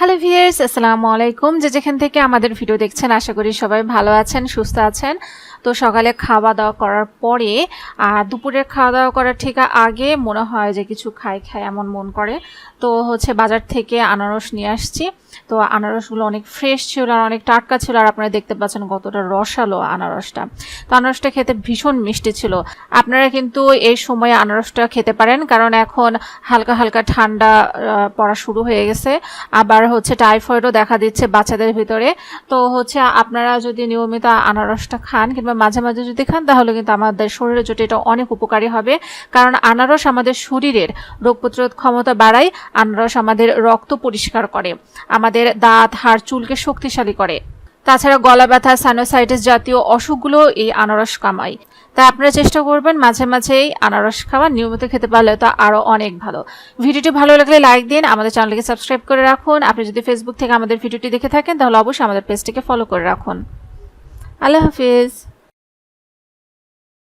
Hello viewers, আসসালামু আলাইকুম। যেখান থেকে আমাদের ভিডিও দেখছেন আশা করি সবাই ভালো আছেন, সুস্থ আছেন। তো সকালে খাওয়া দাওয়া করার পরে আর দুপুরের খাওয়া দাওয়া করার ঠিক আগে মনে হয় যে কিছু খাই এমন মন করে। তো বাজার থেকে আনারস নিয়ে আসছি। তো আনারসগুলো অনেক ফ্রেশ ছিল আর অনেক টাটকা ছিল, আর আপনারা দেখতে পাচ্ছেন কতটা রসালো আনারসটা। তো আনারসটা খেতে ভীষণ মিষ্টি ছিল। আপনারা কিন্তু এই সময়ে আনারসটা খেতে পারেন, কারণ এখন হালকা হালকা ঠান্ডা পড়া শুরু হয়ে গেছে। আবার টাইফয়েডও দেখা দিচ্ছে বাচ্চাদের ভিতরে। তো আপনারা যদি নিয়মিত আনারসটা খান কিংবা মাঝে মাঝে যদি খান, তাহলে কিন্তু আমাদের শরীরের জন্য এটা অনেক উপকারী হবে। কারণ আনারস আমাদের শরীরের রোগ প্রতিরোধ ক্ষমতা বাড়ায়, আনারস আমাদের রক্ত পরিষ্কার করে, আমাদের দাঁত হাড় চুলকে শক্তিশালী করে। তাছাড়া গলা ব্যথা, সাইনোসাইটিস জাতীয় অসুখগুলো এই আনারস কামায়। তাই আপনারা চেষ্টা করবেন মাঝে মাঝেই আনারস খাওয়া, নিয়মিত খেতে পারলে তো আরও অনেক ভালো। ভিডিওটি ভালো লাগলে লাইক দিন, আমাদের চ্যানেলকে সাবস্ক্রাইব করে রাখুন। আপনি যদি ফেসবুক থেকে আমাদের ভিডিওটি দেখে থাকেন, তাহলে অবশ্যই আমাদের পেজটিকে ফলো করে রাখুন। আল্লাহ হাফিজ।